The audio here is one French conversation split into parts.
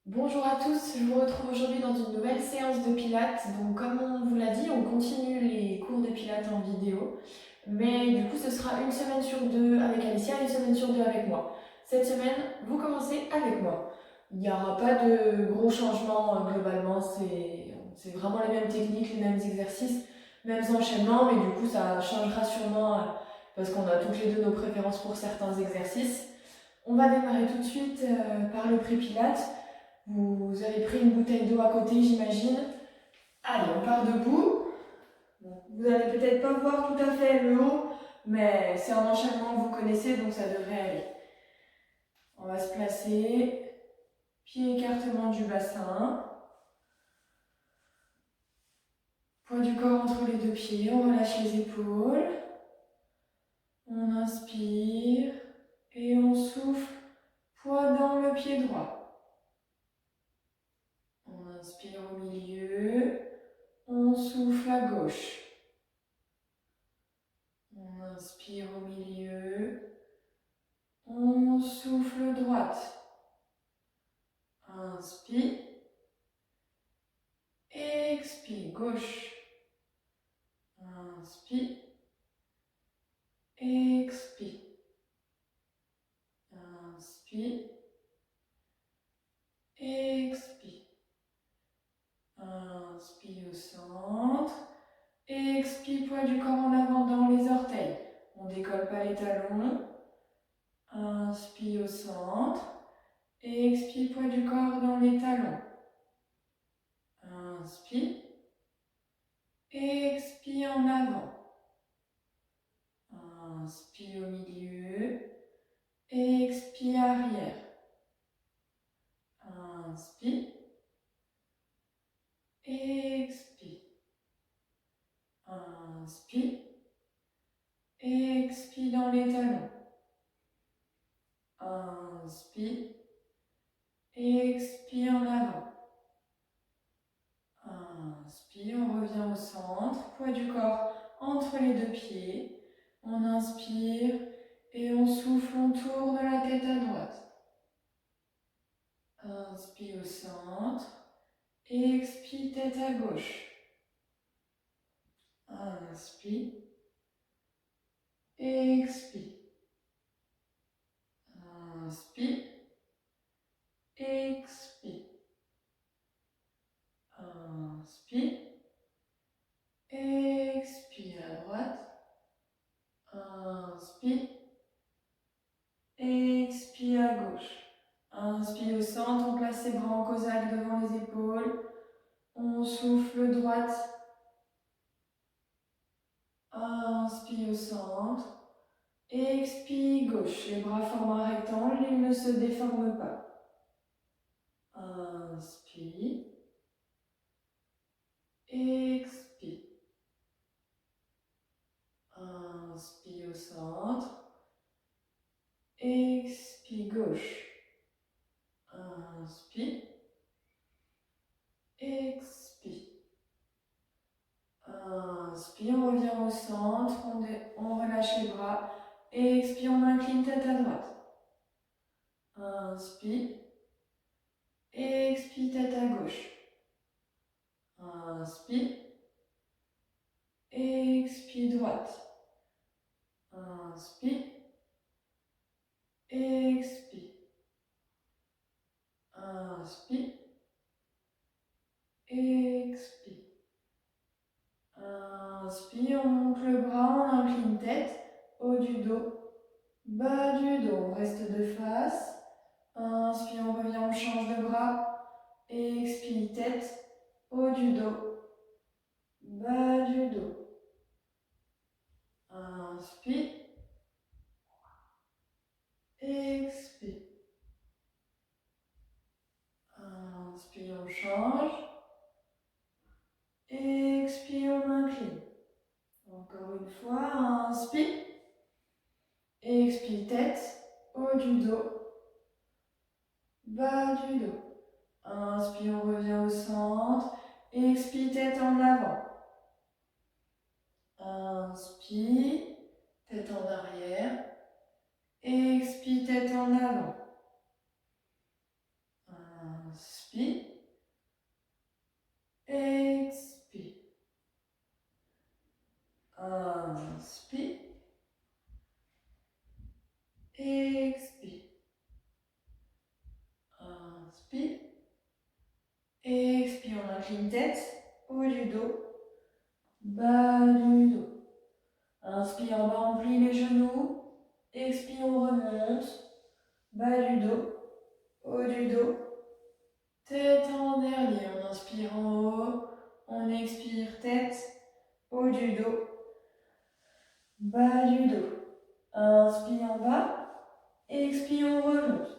Bonjour à tous, je vous retrouve aujourd'hui dans une nouvelle séance de pilates. Donc comme on vous l'a dit, on continue les cours de pilates en vidéo. Mais du coup, ce sera une semaine sur deux avec Alicia et une semaine sur deux avec moi. Cette semaine, vous commencez avec moi. Il n'y aura pas de gros changements globalement, c'est vraiment les mêmes techniques, les mêmes exercices, mêmes enchaînements, mais du coup ça changera sûrement parce qu'on a toutes les deux nos préférences pour certains exercices. On va démarrer tout de suite par le pré-pilates. Vous avez pris une bouteille d'eau à côté, j'imagine. Allez, on part debout. Bon, vous allez peut-être pas voir tout à fait le haut, mais c'est un enchaînement que vous connaissez, donc ça devrait aller. On va se placer, pied écartement du bassin, poids du corps entre les deux pieds, on relâche les épaules, on inspire et on souffle, poids dans le pied droit. On inspire au milieu, on souffle à gauche. On inspire au milieu, on souffle droite. Inspire, expire gauche. Inspire, expire. Inspire, expire. Inspire au centre. Expire, poids du corps en avant dans les orteils. On décolle pas les talons. Inspire au centre. Expire, poids du corps dans les talons. Inspire. Expire en avant. Inspire au milieu. Expire arrière. Inspire. Expire. Inspire. Expire dans les talons. Inspire. Expire en avant. Inspire, on revient au centre. Poids du corps entre les deux pieds. On inspire et on souffle, on tourne la tête à droite. Inspire au centre. Expire, tête à gauche. Inspire. Expire. Inspire. Expire. Inspire. Expire à droite. Inspire. Expire à gauche. Inspire au centre, on place ses bras en cosaque devant les épaules. On souffle droite. Inspire au centre. Expire gauche. Les bras forment un rectangle, ils ne se déforment pas. Inspire. Expire. Inspire au centre. Expire gauche. Inspire. Expire. Inspire, on revient au centre, on relâche les bras. Expire, on incline tête à droite. Inspire. Expire, tête à gauche. Inspire. Expire, droite. Inspire. Expire. Inspire. Expire. Inspire, on monte le bras, on incline tête, haut du dos, bas du dos. On reste de face. Inspire, on revient, on change de bras. Expire, tête, haut du dos, bas du dos. Inspire. Expire. Inspire, on change. Expire, on incline. Encore une fois, inspire. Expire, tête, haut du dos, bas du dos. Inspire, on revient au centre. Expire, tête en avant. Inspire, tête en arrière. Expire, tête en avant. Inspire. Expire. Inspire. Expire. Inspire. Expire. On incline tête, haut du dos, bas du dos. Inspire, en bas, on plie les genoux. Expire, on remonte. Bas du dos, haut du dos. Tête en dernier. On inspire en haut. On expire, tête, haut du dos, bas du dos. Inspire en bas. Expire, on remonte.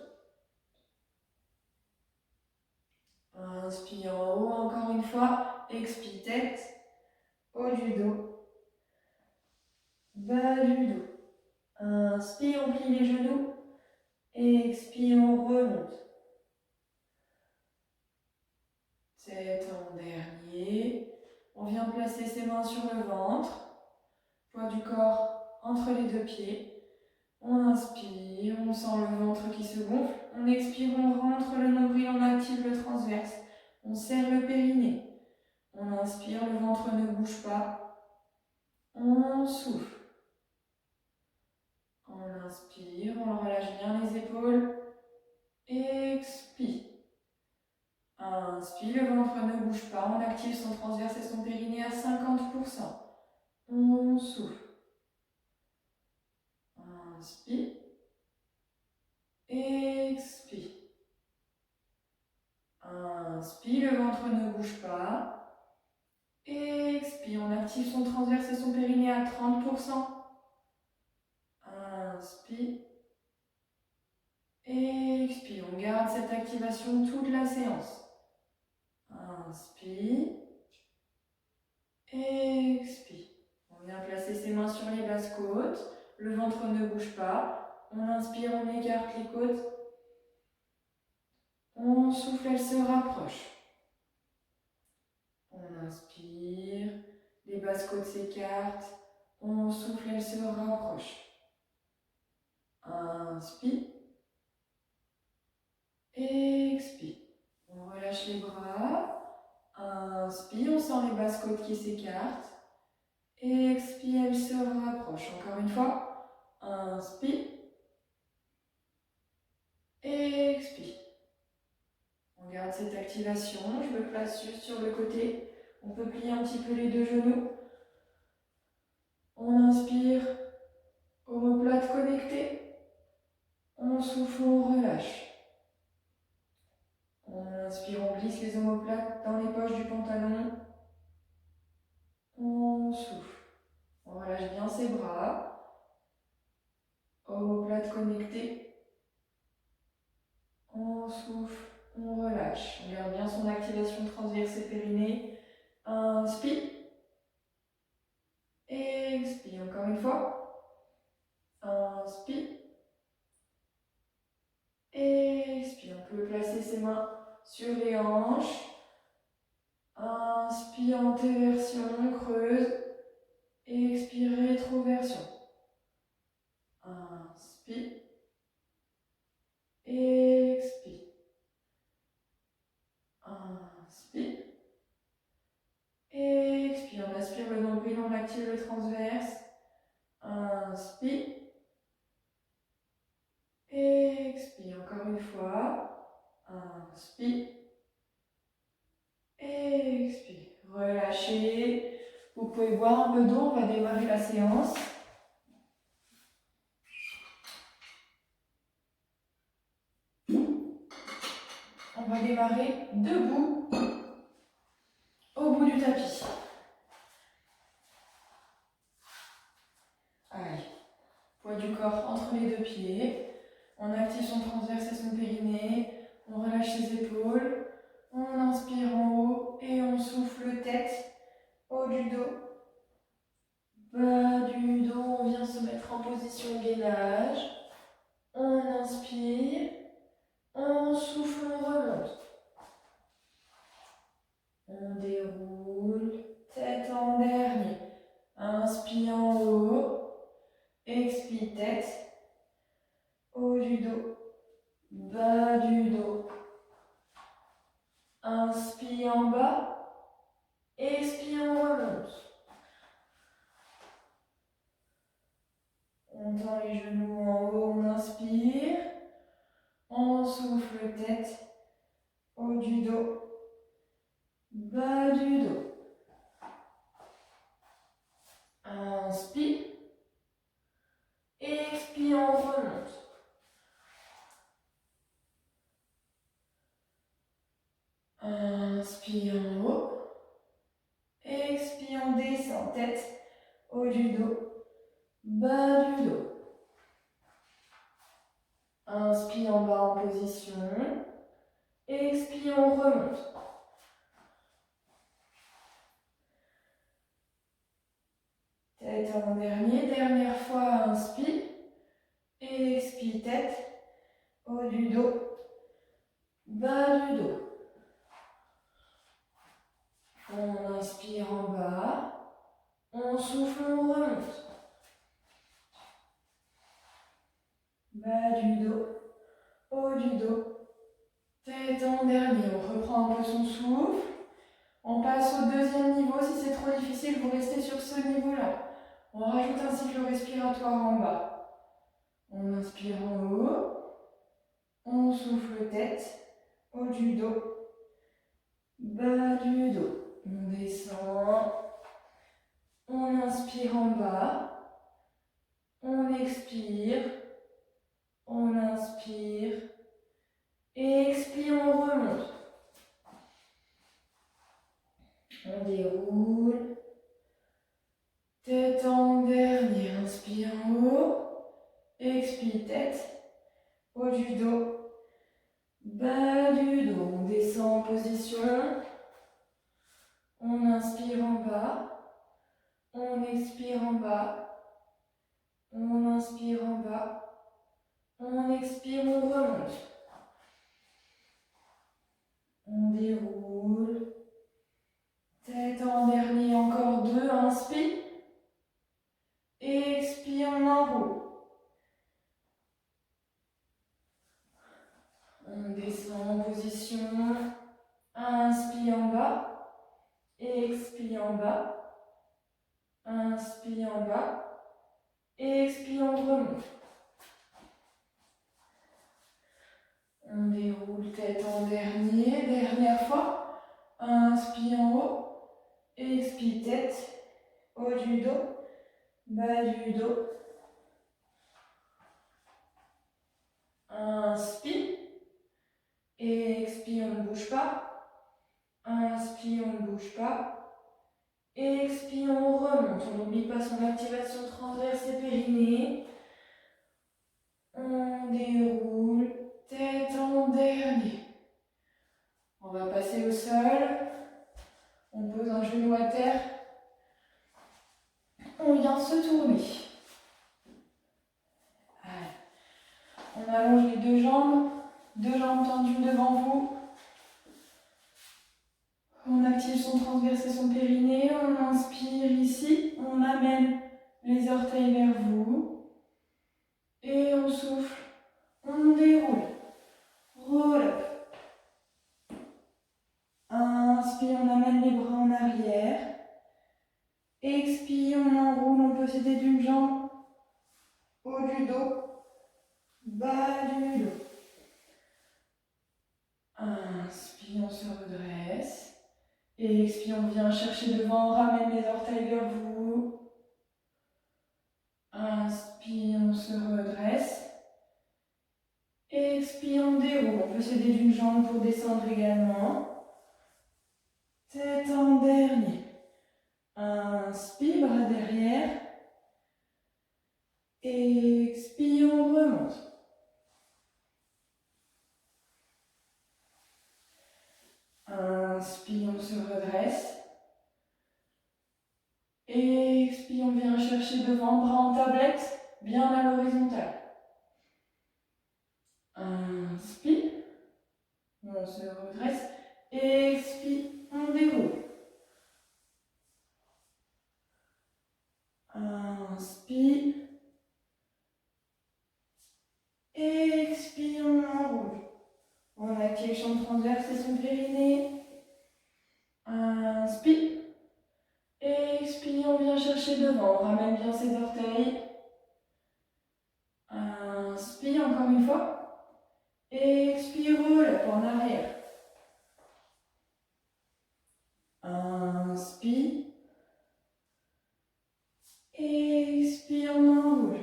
Inspire en haut, encore une fois. Expire, tête, haut du dos, bas du dos. Inspire, on plie les genoux. Expire, on remonte. Tête en dernier. On vient placer ses mains sur le ventre. Poids du corps entre les deux pieds. On inspire, on sent le ventre qui se gonfle. On expire, on rentre le nombril, on active le transverse. On serre le périnée. On inspire, le ventre ne bouge pas. On souffle. On inspire, on relâche bien les épaules. Expire. Inspire, le ventre ne bouge pas. On active son transverse et son périnée à 50%. On souffle. Inspire. Expire. Inspire, le ventre ne bouge pas. Expire, on active son transverse et son périnée à 30%. Inspire. Expire, on garde cette activation toute la séance. Inspire. Expire. On vient placer ses mains sur les basses côtes. Le ventre ne bouge pas. On inspire, on écarte les côtes. On souffle, elle se rapproche. On inspire, les basses côtes s'écartent. On souffle, elle se rapproche. Inspire. Expire. On relâche les bras. Inspire, on sent les basses côtes qui s'écartent. Expire, elle se rapproche. Encore une fois. Inspire. Expire. On garde cette activation. Je me place juste sur le côté. On peut plier un petit peu les deux genoux. On inspire. Omoplate connectée. On souffle, on relâche. On inspire, on glisse les omoplates dans les poches du pantalon. On souffle. On relâche bien ses bras. Omoplate connectée. On souffle, on relâche. On garde bien son activation transverse et périnée. Inspire. Expire. Encore une fois. Inspire. Expire. On peut placer ses mains sur les hanches. Inspire, antéversion, creuse. Expire, rétroversion. Inspire. Expire. Inspire. Expire. On aspire le nombril, on active le transverse. Inspire. Expire. Encore une fois. Inspire. Expire. Relâchez. Vous pouvez boire un peu d'eau. On va démarrer la séance. On va démarrer debout au bout du tapis. Allez. Poids du corps entre les deux pieds. On active son transverse et son périnée. On relâche les épaules. On inspire en haut et on souffle tête, haut du dos, bas du dos. On vient se mettre en position gainage. On inspire. On souffle, on remonte. On déroule, tête en dernier. Inspire en haut. Expire tête, haut du dos, bas du dos. Inspire en bas. Expire, on remonte. On tend les genoux en haut, on inspire. On souffle tête, haut du dos, bas du dos. Inspire. Expire, on remonte. Inspire en haut. Expire, on descend, tête, haut du dos, bas du dos. Inspire en bas en position. Expire, on remonte. Tête en dernier, dernière fois, inspire. Expire, tête, haut du dos, bas du dos. On inspire en bas. On souffle, on remonte. Bas du dos, haut du dos, tête en dernier. On reprend un peu son souffle. On passe au deuxième niveau. Si c'est trop difficile, vous restez sur ce niveau-là. On rajoute un cycle respiratoire en bas. On inspire en haut. On souffle tête, haut du dos, bas du dos. On descend. On inspire en bas. On expire. On inspire. Expire, on remonte. On déroule. Tête en dernier. Inspire en haut. Expire, tête. Haut du dos. Bas du dos. On descend en position. On inspire en bas. On expire en bas. On inspire en bas. On expire, on remonte. On déroule. Tête en dernier, encore deux. Inspire. Expire, on enroule. On descend en position. Inspire en bas. Expire en bas. Inspire en bas. Expire, on remonte. On déroule tête en dernier. Dernière fois. Inspire en haut. Expire tête. Haut du dos. Bas du dos. Inspire. Expire, on ne bouge pas. Inspire, on ne bouge pas. Expire, on remonte. On n'oublie pas son activation transverse et périnée. On déroule. Tête en dernier. On va passer au sol. On pose un genou à terre. On vient se tourner. Allez. On allonge les deux jambes tendues devant vous. On active son transverse et son périnée. On inspire ici. On amène les orteils vers vous. Et on souffle. On déroule. Roll up. Inspire, on amène les bras en arrière. Expire, on enroule, on peut s'aider d'une jambe. Haut du dos. Bas du dos. Inspire, on se redresse. Expire, on vient chercher devant, on ramène les orteils vers vous. Inspire, on se redresse. Expire, on déroule. On peut s'aider d'une jambe pour descendre également. Tête en dernier. Inspire, bras derrière. Expire, on remonte. Inspire, on se redresse. Expire, on vient chercher devant, bras en tablette, bien à l'horizontale. Inspire, on se redresse. Expire, on déroule. Inspire. Expire, on enroule. On active le champ transverse et son périnée. chercher devant. On ramène bien ses orteils. Inspire encore une fois. Expire, relève en arrière. Inspire. Expire, on enroule.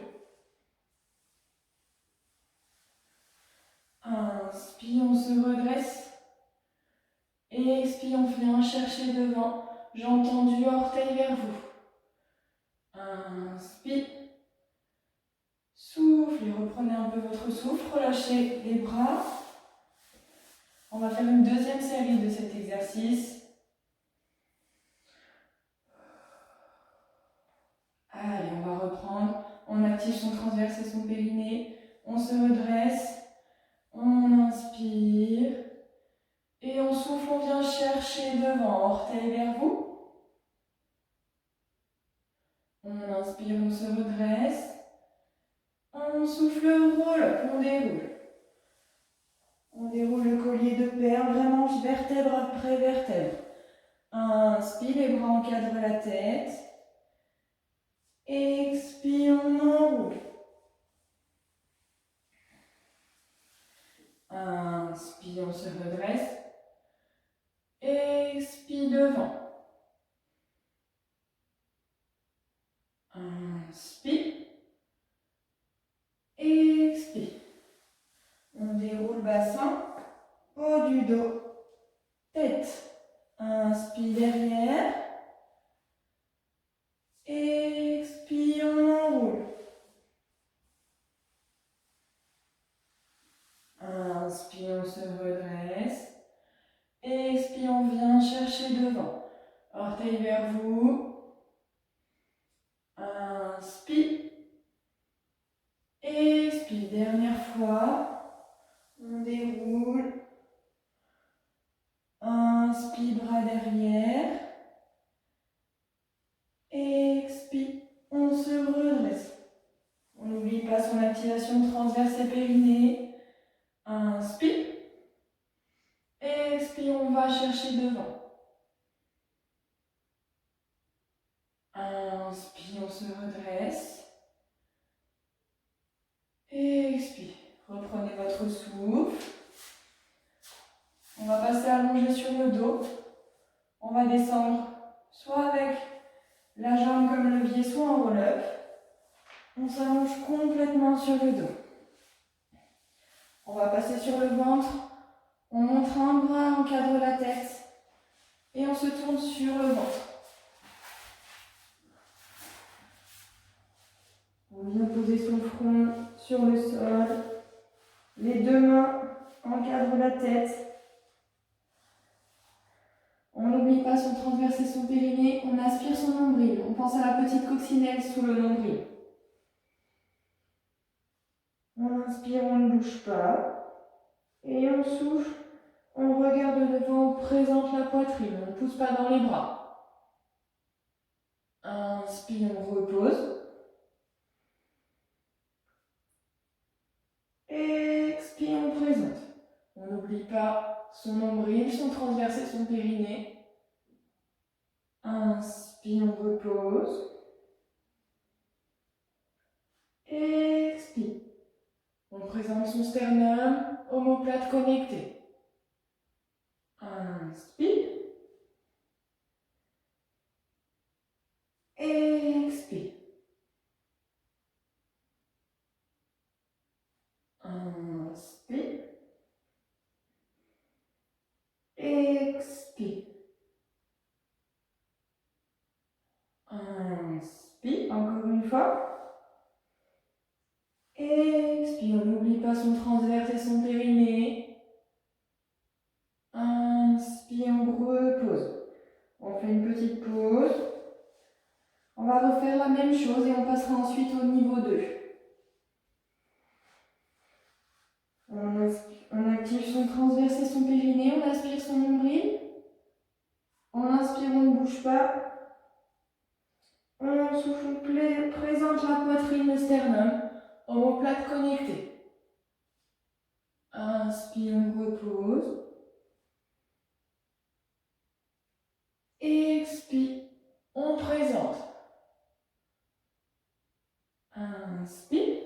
Inspire, on se redresse. Expire, on vient chercher devant. Jambes tendues, orteils vers vous. Inspire. Souffle et reprenez un peu votre souffle. Relâchez les bras. On va faire une deuxième série de cet exercice. Allez, on va reprendre. On active son transverse et son périnée. On se redresse. On inspire. Et on souffle, on vient chercher devant. Orteils vers vous. On inspire, on se redresse. On souffle, roule, on déroule. On déroule le collier de perles, vraiment vertèbre après vertèbre. Inspire, les bras encadrent la tête. Expire, on enroule. Inspire, on se redresse. Expire devant. Inspire. Expire. On déroule bassin, haut du dos, tête. Inspire derrière. Expire, on enroule. Inspire, on se redresse. Expire, on vient chercher devant. Orteils vers vous. Inspire. Expire, dernière fois. On déroule. Inspire, bras derrière. Expire, on se redresse. On n'oublie pas son activation transverse et périnée. Inspire. Expire, on va chercher devant. Inspire, on se redresse. Expire. Reprenez votre souffle. On va passer allongé sur le dos. On va descendre soit avec la jambe comme levier, soit en roll-up. On s'allonge complètement sur le dos. On va passer sur le ventre. On montre un bras, encadre la tête. Et on se tourne sur le ventre. On vient poser son front sur le sol. Les deux mains encadrent la tête. On n'oublie pas son transverse et son périnée. On aspire son nombril. On pense à la petite coccinelle sous le nombril. On inspire, on ne bouge pas. Et on souffle. On regarde devant, on présente la poitrine. On ne pousse pas dans les bras. Inspire, on repose. Expire, on présente. On n'oublie pas son nombril, son transverse et son périnée. Inspire, on repose. Expire. On présente son sternum, omoplate connectée. Inspire. Expire. Inspire. Expire. Inspire. Encore une fois. Expire. On n'oublie pas son transverse et son périnée. Inspire. On repose. On fait une petite pause. On va refaire la même chose et on passera ensuite au niveau 2. On active son transverse et son périnée, on aspire son nombril. On inspire, on ne bouge pas. On souffle, présente la poitrine, le sternum, omoplate connectée. Inspire, on repose. Expire, on présente. Inspire.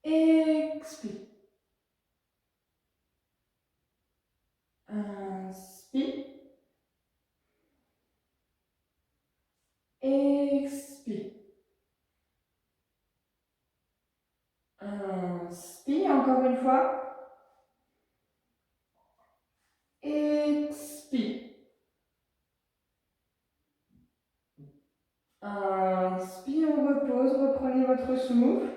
Expire. Inspire. Expire. Inspire encore une fois. Expire. Inspire, on repose, reprenez votre souffle.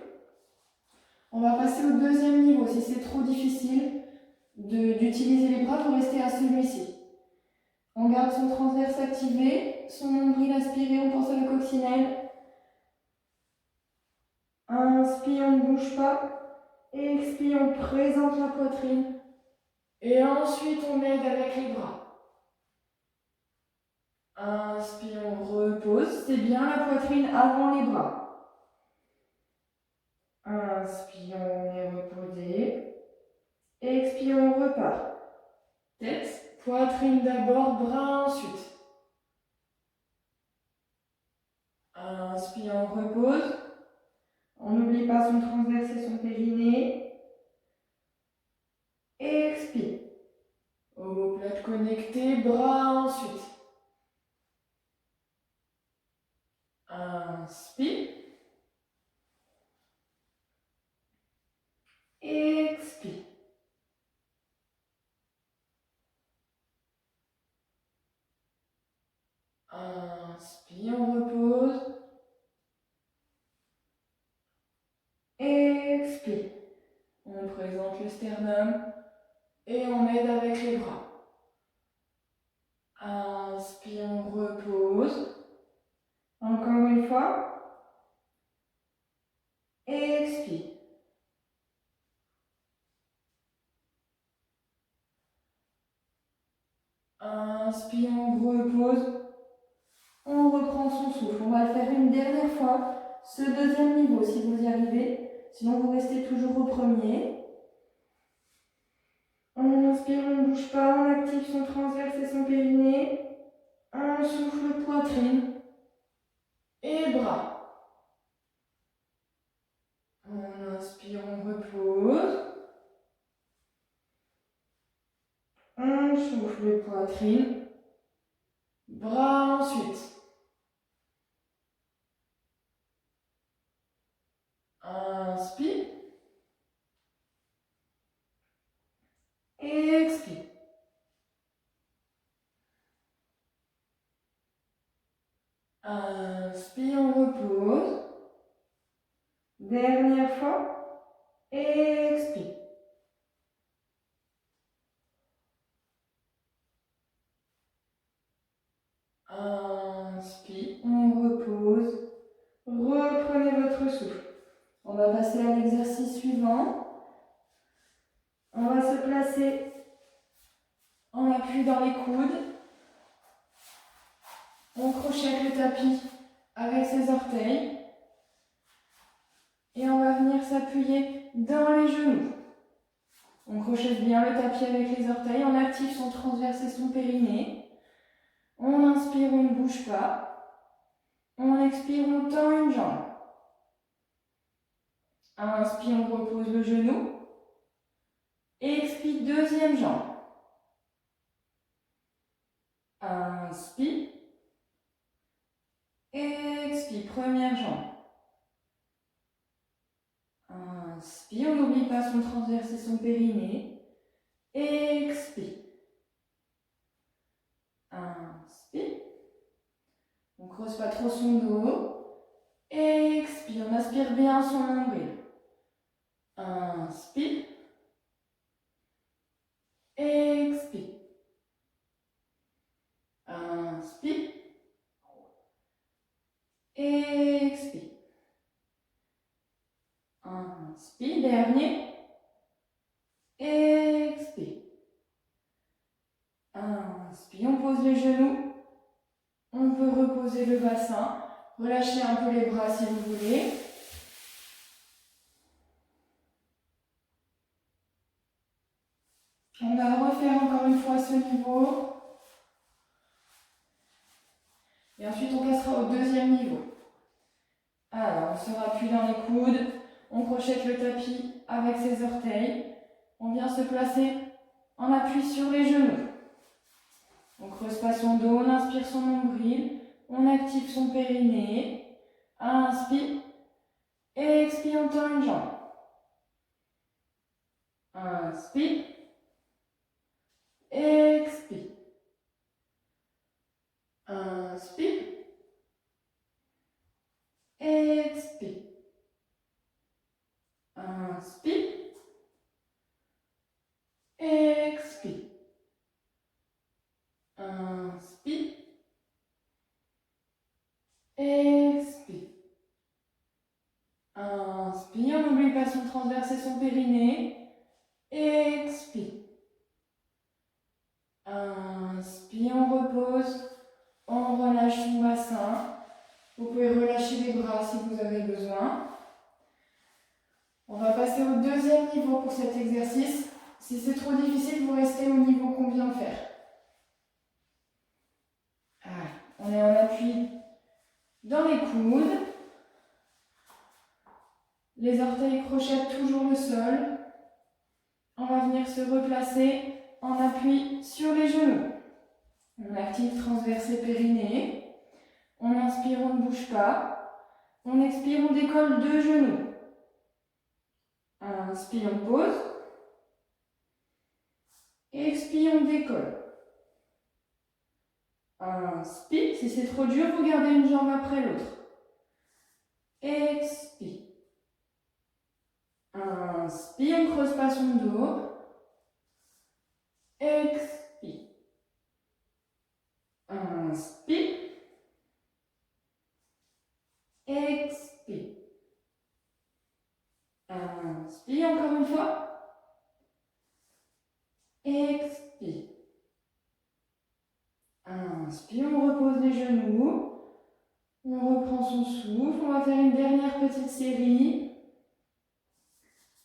On va passer au deuxième niveau. Si c'est trop difficile d'utiliser les bras, vous restez à celui-ci. On garde son transverse activé, son nombril aspiré, on pense à la coccinelle. Inspire, on ne bouge pas. Expire, on présente la poitrine. Et ensuite, on aide avec les bras. Inspire, on repose. C'est bien la poitrine avant les bras. Inspire, on est reposé. Expire, on repart. Tête, poitrine d'abord, bras ensuite. Inspire, on repose. On n'oublie pas son transverse et son périnée. Expire. Omoplate connectée, bras ensuite. Inspire. Expire. Inspire, on repose. Expire. On présente le sternum et on aide avec les bras. Inspire, on repose. Encore une fois. Expire. Inspire, on repose. On reprend son souffle. On va le faire une dernière fois. Ce deuxième niveau, si vous y arrivez. Sinon, vous restez toujours au premier. On inspire, on ne bouge pas. On active son transverse et son périnée. On souffle poitrine et bras. On inspire, on repose. On souffle poitrine. Bras ensuite. Inspire. Expire. Inspire, on repose. Dernière fois. Expire. Inspire, on repose. Reprenez votre souffle. On va passer à l'exercice suivant. On va se placer en appui dans les coudes. On crochette le tapis avec ses orteils. Et on va venir s'appuyer dans les genoux. On crochette bien le tapis avec les orteils. On active son transverse et son périnée. On inspire, on ne bouge pas. On expire, on tend une jambe. Inspire, on repose le genou. Expire, deuxième jambe. Inspire. Expire, première jambe. Inspire, on n'oublie pas son transverse et son périnée. Expire. Inspire. On ne creuse pas trop son dos. Expire, on aspire bien son nombril. Inspire. Expire. Inspire. Expire. Inspire, dernier. Expire. Inspire, on pose les genoux. On peut reposer le bassin. Relâchez un peu les bras si vous voulez. On va refaire encore une fois ce niveau. Et ensuite, on passera au deuxième niveau. Alors, on se rappuie dans les coudes, on crochette le tapis avec ses orteils, on vient se placer en appui sur les genoux. On creuse pas son dos, on inspire son nombril, on active son périnée, inspire, expire, on tend une jambe. Inspire, expire, inspire, expire, inspire, expire, inspire, expire, inspire, on n'oublie pas son transverse et son périnée, expire, inspire, on repose, on relâche son bassin, vous pouvez relâcher les bras si vous avez besoin. On va passer au deuxième niveau pour cet exercice. Si c'est trop difficile, vous restez au niveau qu'on vient de faire. On est en appui dans les coudes. Les orteils crochettent toujours le sol. On va venir se replacer en appui sur les genoux. On active transverse et périnée. On inspire, on ne bouge pas. On expire, on décolle deux genoux. Inspire, on pose. Expire, on décolle. Inspire, si c'est trop dur, vous gardez une jambe après l'autre. Expire. Inspire, on ne creuse pas son dos. Expire. Inspire. Expire. Inspire encore une fois. Expire. Inspire, on repose les genoux. On reprend son souffle. On va faire une dernière petite série.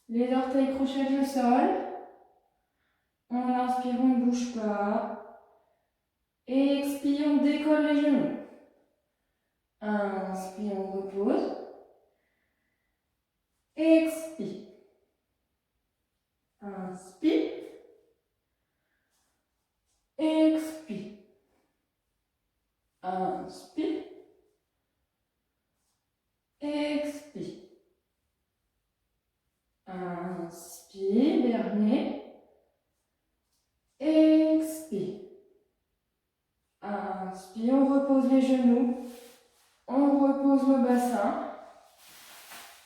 Les orteils crochettent le sol. On inspire, on ne bouge pas. Expire, on décolle les genoux. Inspire, on repose. Expire. Inspire. Expire. Inspire. Expire. Inspire, dernier. Expire. Inspire, on repose les genoux. On repose le bassin.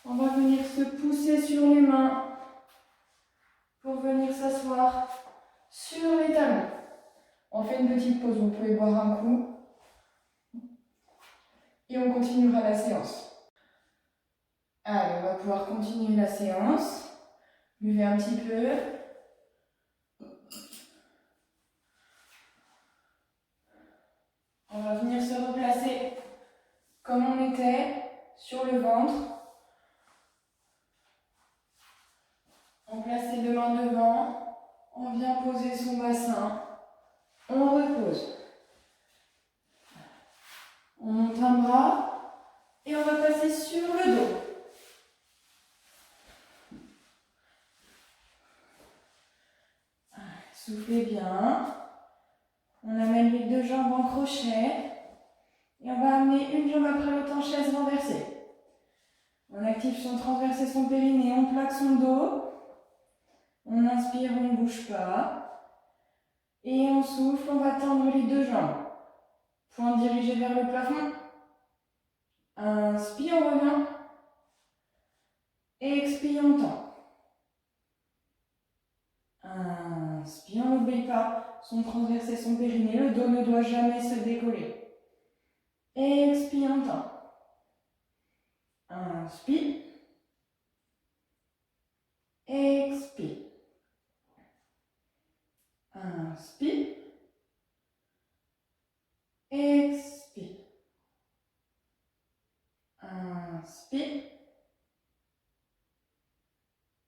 On va venir se pousser sur les mains pour venir s'asseoir sur les talons. On fait une petite pause, vous pouvez boire un coup. Et on continuera la séance. Allez, on va pouvoir continuer la séance. Buvez un petit peu. On va venir se replacer comme on était sur le ventre. On place les deux mains devant. On vient poser son bassin. On repose. On monte un bras et on va passer sur le dos. Soufflez bien. On amène les deux jambes en crochet. Et on va amener une jambe après l'autre en chaise renversée. On active son transverse et son périnée. On plaque son dos. On inspire, on ne bouge pas. Et on souffle, on va tendre les deux jambes. Poing dirigé vers le plafond. Inspire, on revient. Expire, on tend. Inspire, on n'oublie pas son transverse et son périnée. Le dos ne doit jamais se décoller. Expire, on tend. Inspire. Expire. Inspire. Expire. Inspire.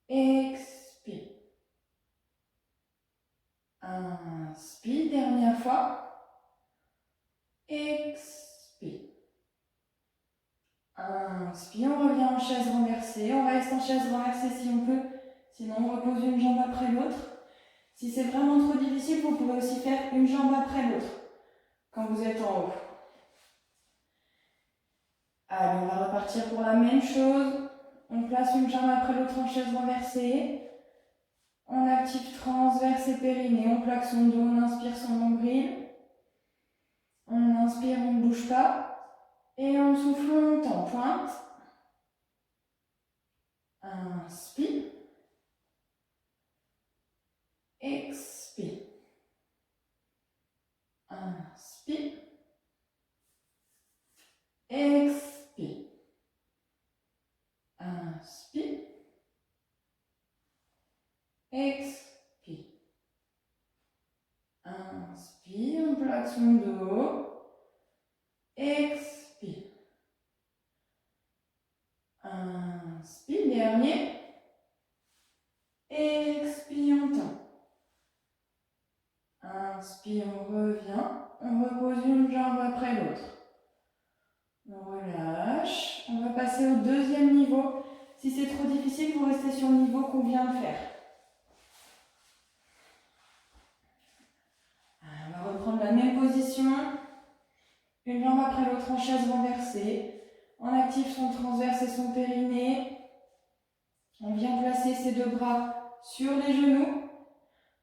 Expire. Inspire, dernière fois. Expire. Inspire, on revient en chaise renversée. On reste en chaise renversée si on peut. Sinon, on repose une jambe après l'autre. Si c'est vraiment trop difficile, vous pouvez aussi faire une jambe après l'autre quand vous êtes en haut. Allez, on va repartir pour la même chose. On place une jambe après l'autre en chaise renversée. On active transverse et périnée. On plaque son dos, on inspire son nombril. On inspire, on ne bouge pas. Et on souffle, on monte en pointe. Inspire. Expire. Inspire. Expire. Inspire. Expire. Inspire, on plaque son dos. Expire. Inspire, dernier. Expire, on tend. Inspire, on revient. On repose une jambe après l'autre. On relâche. On va passer au deuxième niveau. Si c'est trop difficile, vous restez sur le niveau qu'on vient de faire. On va reprendre la même position. Une jambe après l'autre en chaise renversée. On active son transverse et son périnée. On vient placer ses deux bras sur les genoux.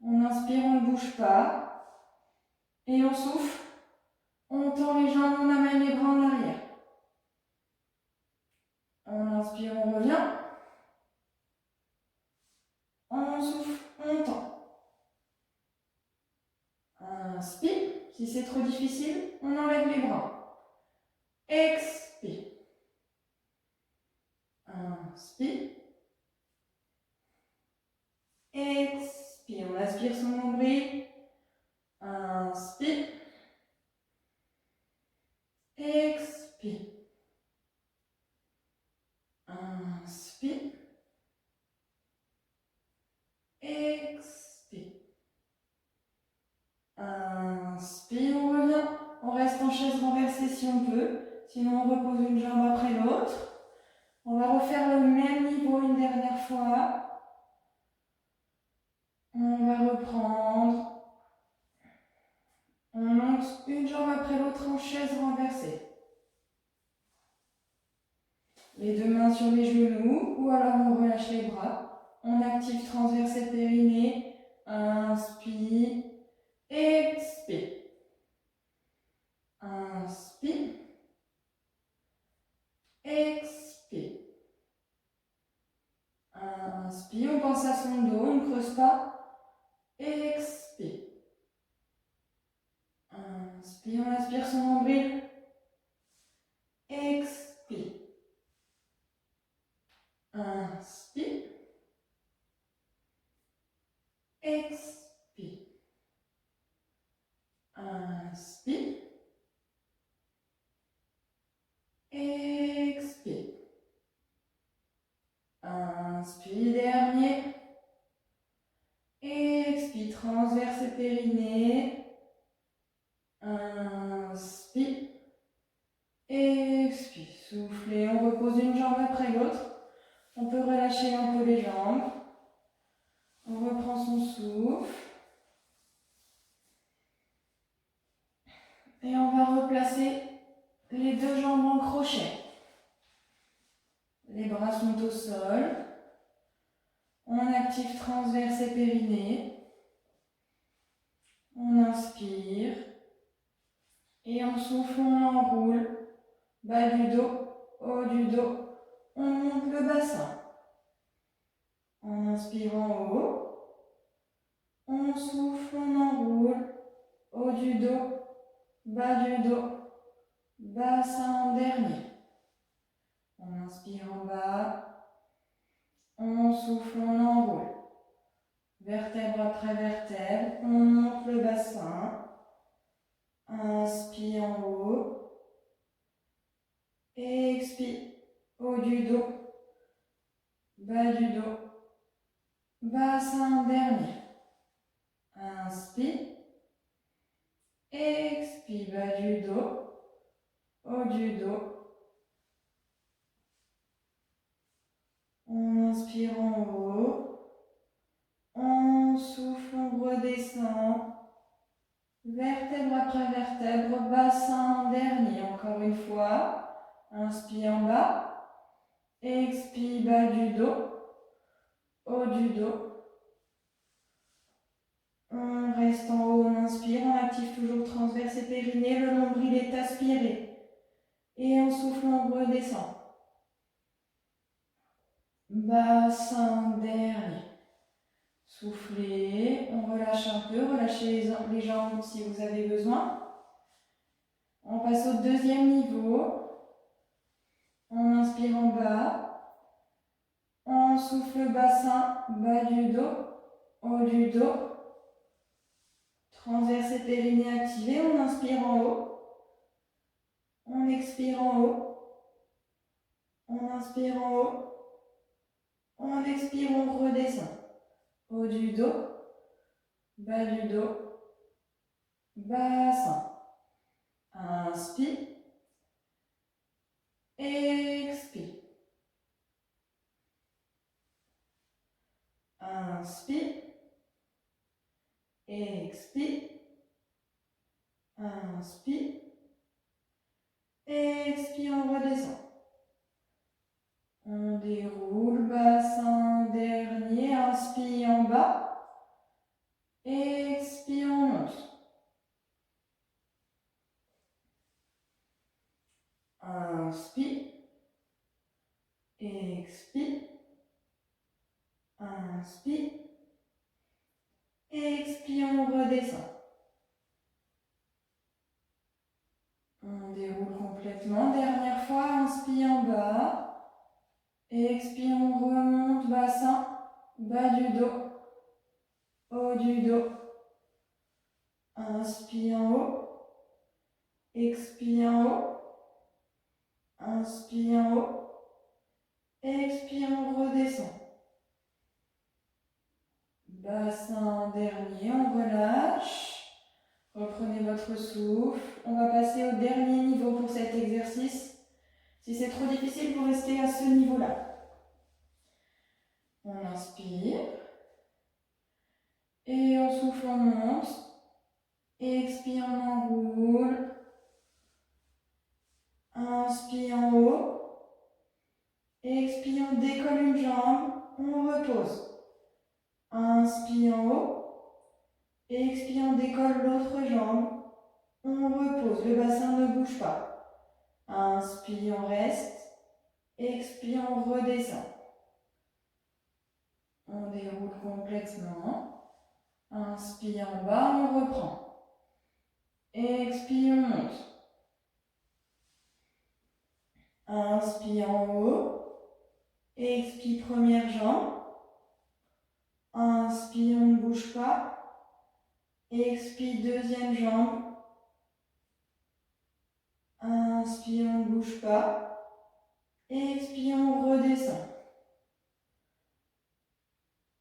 On inspire, on ne bouge pas. Et on souffle. On tend les jambes, on amène les bras en arrière. On inspire, on revient. On souffle, on tend. Inspire. Si c'est trop difficile, on enlève les bras. Expire. Inspire. Expire. On aspire son nombril. Inspire. Expire. Inspire. Expire. Inspire, on revient. On reste en chaise renversée si on peut. Sinon, on repose une jambe après l'autre. On va refaire le même niveau une dernière fois. On va reprendre. On monte une jambe après l'autre en chaise renversée. Les deux mains sur les genoux ou alors on relâche les bras. On active transverse et périnée. Inspire. Expire. Inspire. Expire. Inspire, on pense à son dos, on ne creuse pas. Expire. Inspire, on aspire son nombril. Expire. Inspire. Expire. Inspire. Expire. Inspire, dernier. Expire, transverse et périnée. Inspire. Expire, soufflez. On repose une jambe après l'autre. On peut relâcher un peu les jambes. On reprend son souffle. Et on va replacer les deux jambes en crochet. Les bras sont au sol. On active transverse et périnée. On inspire. Et on souffle, on enroule. Bas du dos, haut du dos. On monte le bassin. On inspire en haut. On souffle, on enroule. Haut du dos, bas du dos. Bassin en dernier. On inspire en bas. On souffle, on enroule. Vertèbre après vertèbre. On monte le bassin. Inspire en haut. Expire. Haut du dos. Bas du dos. Bassin en dernier. Inspire. Expire. Bas du dos. Haut du dos. On inspire en haut. On souffle, on redescend. Vertèbre après vertèbre, bassin en dernier. Encore une fois. Inspire en bas. Expire, bas du dos. Haut du dos. On reste en haut, on inspire, on active toujours transverse et périnée. Le nombril est aspiré. Et en soufflant, on redescend. Bassin dernier. Soufflez, on relâche un peu, relâchez les jambes si vous avez besoin. On passe au deuxième niveau. On inspire en bas. On souffle bassin, bas du dos, haut du dos. Transverse et périnée activé, on inspire en haut. On expire en haut. On inspire en haut. On expire, on redescend. Haut du dos, bas du dos, bassin. Inspire. Expire. Inspire. Expire. Inspire. Expire, on redescend. On déroule, bassin dernier, inspire en bas. Expire, on monte. Inspire. Expire. Inspire. Expire, on redescend. On déroule complètement. Dernière fois, inspire en bas. Expire, on remonte, bassin, bas du dos, haut du dos. Inspire en haut. Expire en haut. Inspire en haut. Expire, on redescend. Bassin dernier, on relâche. Reprenez votre souffle. On va passer au dernier niveau pour cet exercice. Si c'est trop difficile, vous restez à ce niveau-là. On inspire. Et on souffle, on monte. Expire, on enroule. Inspire en haut. Expire, on décolle une jambe. On repose. Inspire en haut. Expire, on décolle l'autre jambe. On repose. Le bassin ne bouge pas. Inspire, on reste. Expire, on redescend. On déroule complètement. Inspire en bas, on reprend. Expire, on monte. Inspire en haut. Expire, première jambe. Inspire, on ne bouge pas. Expire, deuxième jambe. Inspire, on ne bouge pas. Expire, on redescend.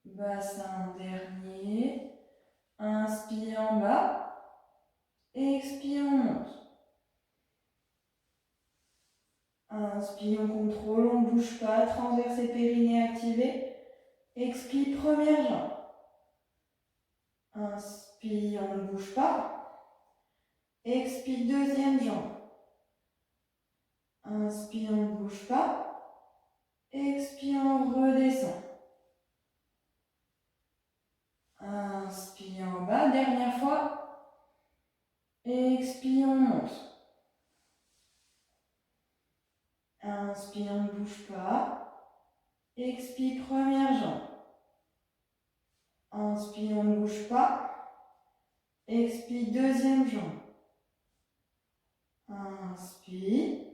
Bassin dernier. Inspire en bas. Expire, on monte. Inspire, on contrôle, on ne bouge pas. Transverse et périnée activé. Expire, première jambe. Inspire, on ne bouge pas. Expire, deuxième jambe. Inspire, on ne bouge pas. Expire, on redescend. Inspire en bas, dernière fois. Expire, on monte. Inspire, on ne bouge pas. Expire, première jambe. Inspire, on ne bouge pas. Expire, deuxième jambe. Inspire.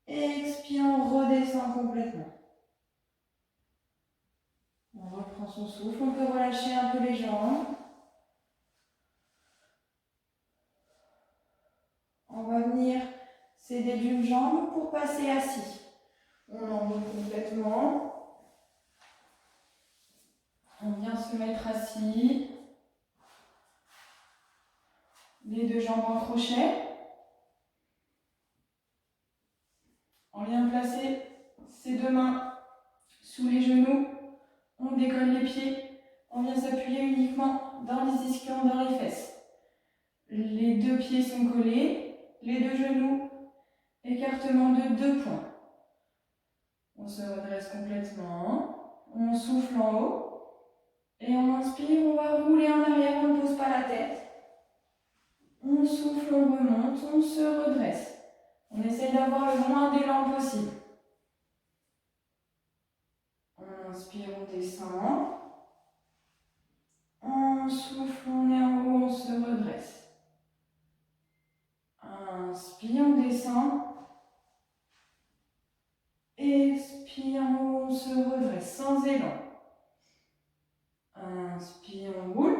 Expire, on redescend complètement. On reprend son souffle, on peut relâcher un peu les jambes. On va venir s'aider d'une jambe pour passer assis. On enroule complètement. On vient se mettre assis. Les deux jambes en crochet. On vient placer ses deux mains sous les genoux, on décolle les pieds, on vient s'appuyer uniquement dans les ischions, dans les fesses. Les deux pieds sont collés, les deux genoux, écartement de 2 points. On se redresse complètement, on souffle en haut, et on inspire, on va rouler en arrière, on ne pose pas la tête. On souffle, on remonte, on se redresse. On essaie d'avoir le moins d'élan possible. On inspire, on descend. On souffle, on est en haut, on se redresse. Inspire, on descend. Expire, en haut, on se redresse sans élan. Inspire, on roule.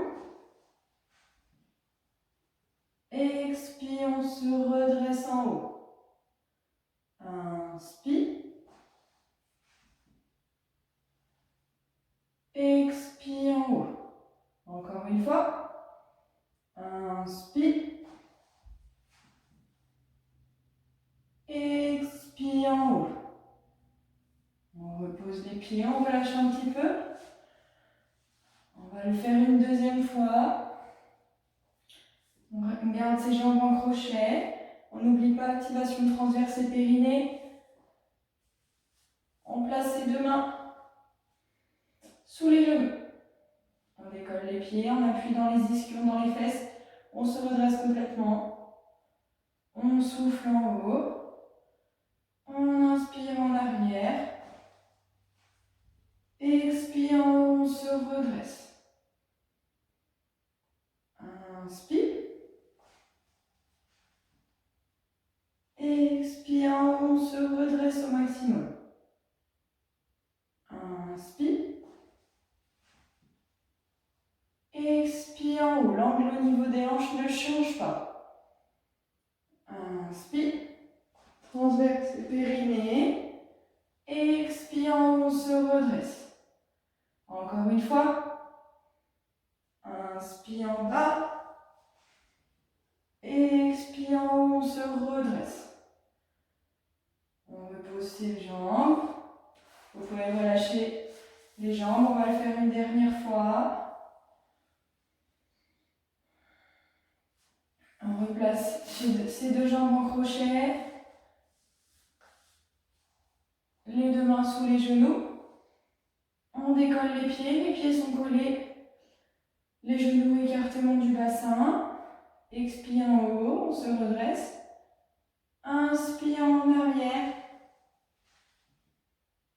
Expire, on se redresse en haut. Inspire. Expire, en haut. Encore une fois. Inspire. Expire, en haut. On repose les pieds, on relâche un petit peu. On va le faire une deuxième fois. On garde ses jambes en crochet. On n'oublie pas l'activation transverse et périnée. On place ses deux mains sous les genoux. On décolle les pieds, on appuie dans les ischions, dans les fesses. On se redresse complètement. On souffle en haut. On inspire en arrière. Expire en haut, on se redresse. Inspire. Expire en haut, on se redresse au maximum. Inspire. Expire en haut, l'angle au niveau des hanches ne change pas. Inspire. Transverse et périnée. Expire en haut, on se redresse. Encore une fois. Inspire en bas. Expire en haut, on se redresse. On repose ses jambes. Vous pouvez relâcher les jambes. On va le faire une dernière fois. On replace ses deux jambes en crochet. Les deux mains sous les genoux. On décolle les pieds sont collés. Les genoux écartement du bassin. Expire en haut, on se redresse. Inspire en arrière.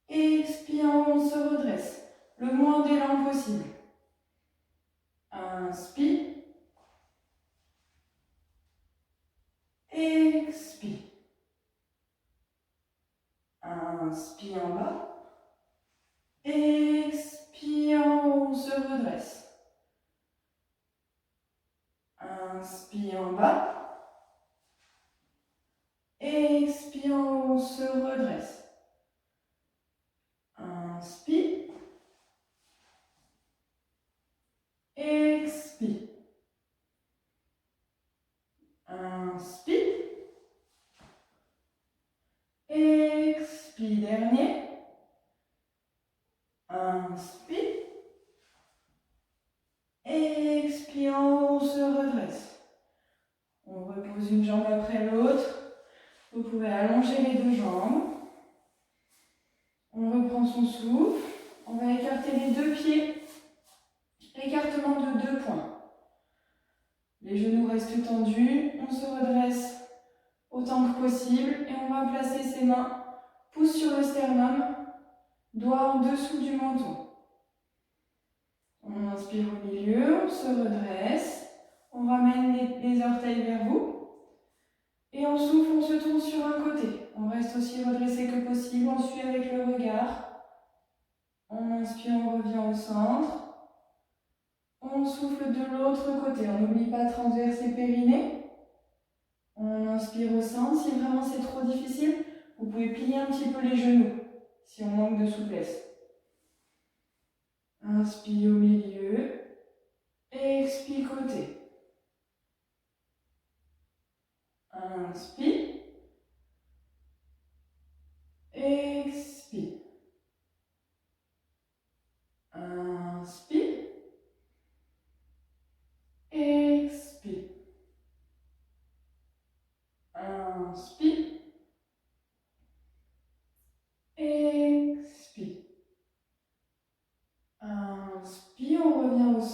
Expire en haut, on se redresse. Le moins d'élan possible. Inspire. Expire. Inspire en bas. Expire en haut, on se redresse. Inspire en bas. Expire en haut, on se redresse. Inspire. Expire. Inspire. Expire. Dernier. Inspire. Expire en haut, on se redresse. On repose une jambe après l'autre. Vous pouvez allonger les deux jambes. On reprend son souffle. On va écarter les deux pieds. Écartement de 2 points. Les genoux restent tendus. On se redresse autant que possible. Et on va placer ses mains, pouce sur le sternum, doigts en dessous du menton. On inspire au milieu, on se redresse. On ramène les orteils vers vous. Et on souffle, on se tourne sur un côté. On reste aussi redressé que possible. On suit avec le regard. On inspire, on revient au centre. On souffle de l'autre côté. On n'oublie pas transverse et périnée. On inspire au centre. Si vraiment c'est trop difficile, vous pouvez plier un petit peu les genoux si on manque de souplesse. Inspire au milieu. Expire côté. Inspire. Expire.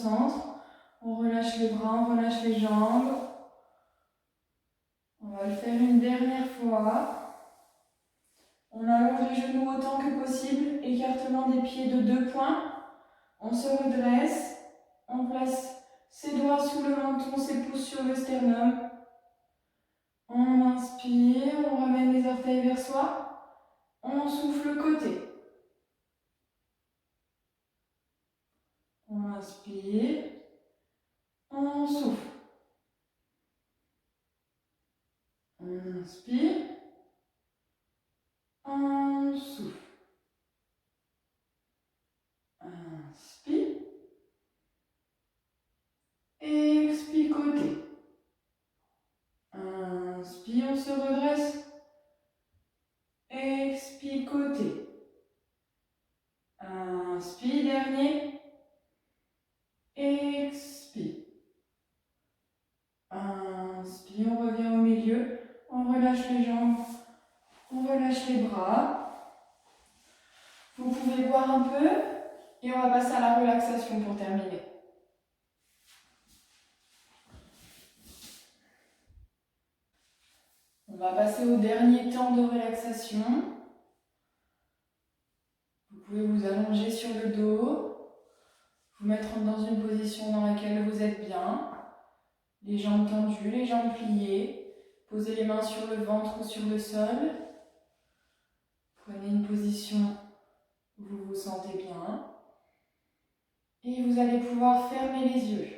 centre. On relâche les bras, on relâche les jambes. On va le faire une dernière fois. On allonge les genoux autant que possible, écartement des pieds de 2 points. On se redresse, on place ses doigts sous le menton, ses pouces sur le sternum. On inspire, on ramène les orteils vers soi. On souffle côté. On inspire, on souffle. On inspire, on souffle. Inspire. Expire côté. Inspire, on se redresse. Expire côté. Inspire, dernier. Expire. Inspire, on revient au milieu. On relâche les jambes. On relâche les bras. Vous pouvez boire un peu. Et on va passer à la relaxation pour terminer. On va passer au dernier temps de relaxation. Vous pouvez vous allonger sur le dos, vous mettre dans une position dans laquelle vous êtes bien, les jambes tendues, les jambes pliées, posez les mains sur le ventre ou sur le sol. Prenez une position où vous vous sentez bien et vous allez pouvoir fermer les yeux.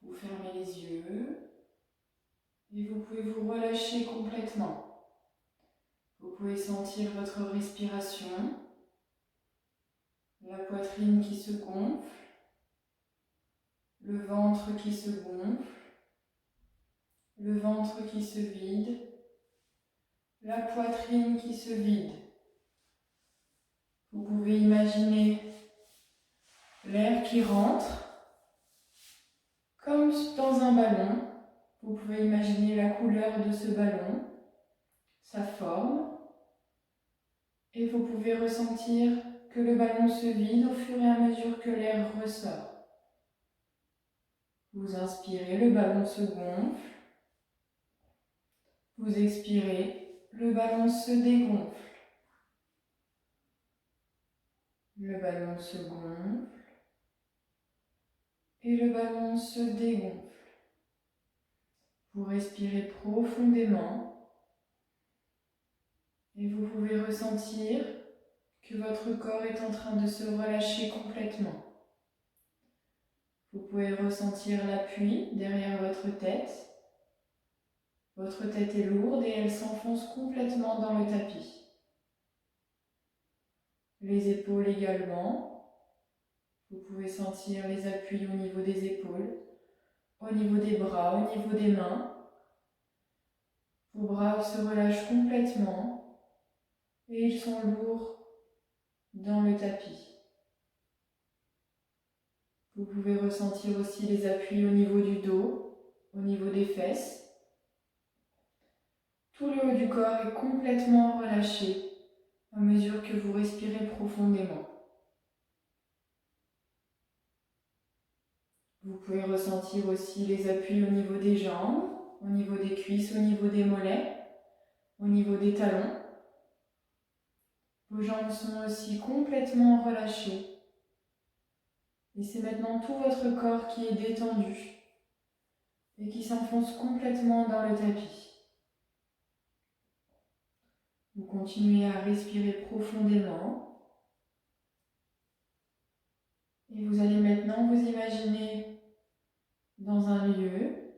Vous fermez les yeux et vous pouvez vous relâcher complètement. Vous pouvez sentir votre respiration, la poitrine qui se gonfle, le ventre qui se gonfle, le ventre qui se vide, la poitrine qui se vide. Vous pouvez imaginer l'air qui rentre comme dans un ballon. Vous pouvez imaginer la couleur de ce ballon, sa forme, et vous pouvez ressentir que le ballon se vide au fur et à mesure que l'air ressort. Vous inspirez, le ballon se gonfle. Vous expirez, le ballon se dégonfle. Le ballon se gonfle et le ballon se dégonfle. Vous respirez profondément et vous pouvez ressentir que votre corps est en train de se relâcher complètement. Vous pouvez ressentir l'appui derrière votre tête. Votre tête est lourde et elle s'enfonce complètement dans le tapis. Les épaules également. Vous pouvez sentir les appuis au niveau des épaules, au niveau des bras, au niveau des mains. Vos bras se relâchent complètement et ils sont lourds dans le tapis. Vous pouvez ressentir aussi les appuis au niveau du dos, au niveau des fesses. Tout le haut du corps est complètement relâché à mesure que vous respirez profondément. Vous pouvez ressentir aussi les appuis au niveau des jambes, au niveau des cuisses, au niveau des mollets, au niveau des talons. Vos jambes sont aussi complètement relâchées. Et c'est maintenant tout votre corps qui est détendu et qui s'enfonce complètement dans le tapis. Vous continuez à respirer profondément. Et vous allez maintenant vous imaginer dans un lieu,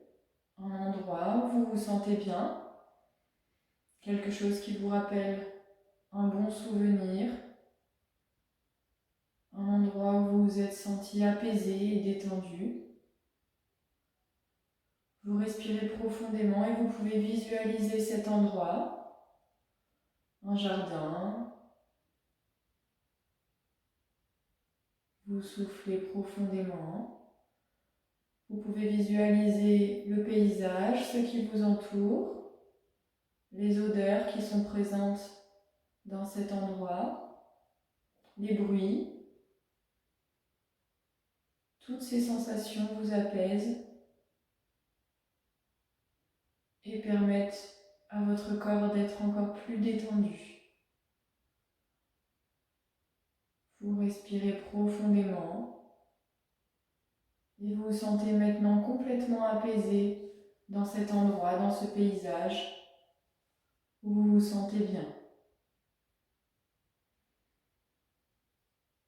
un endroit où vous vous sentez bien, quelque chose qui vous rappelle un bon souvenir, un endroit où vous vous êtes senti apaisé et détendu. Vous respirez profondément et vous pouvez visualiser cet endroit, un jardin. Vous soufflez profondément. Vous pouvez visualiser le paysage, ce qui vous entoure, les odeurs qui sont présentes dans cet endroit, les bruits. Toutes ces sensations vous apaisent et permettent à votre corps d'être encore plus détendu. Vous respirez profondément et vous vous sentez maintenant complètement apaisé dans cet endroit, dans ce paysage où vous vous sentez bien.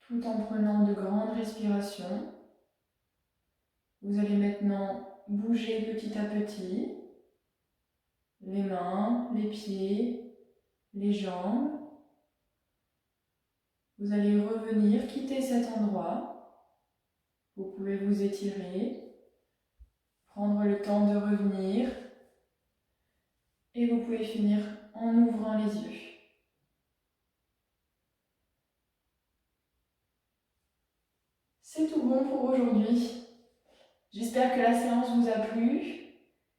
Tout en prenant de grandes respirations, vous allez maintenant bouger petit à petit les mains, les pieds, les jambes. Vous allez revenir, quitter cet endroit. Vous pouvez vous étirer, prendre le temps de revenir et vous pouvez finir en ouvrant les yeux. C'est tout bon pour aujourd'hui. J'espère que la séance vous a plu.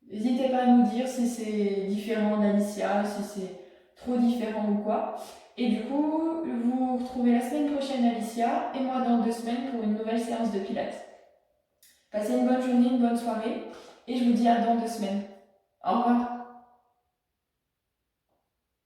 N'hésitez pas à nous dire si c'est différent d'Alicia, si c'est trop différent ou quoi. Et du coup, vous retrouvez la semaine prochaine Alicia et moi dans 2 semaines pour une nouvelle séance de pilates. Passez une bonne journée, une bonne soirée et je vous dis à dans 2 semaines. Au revoir.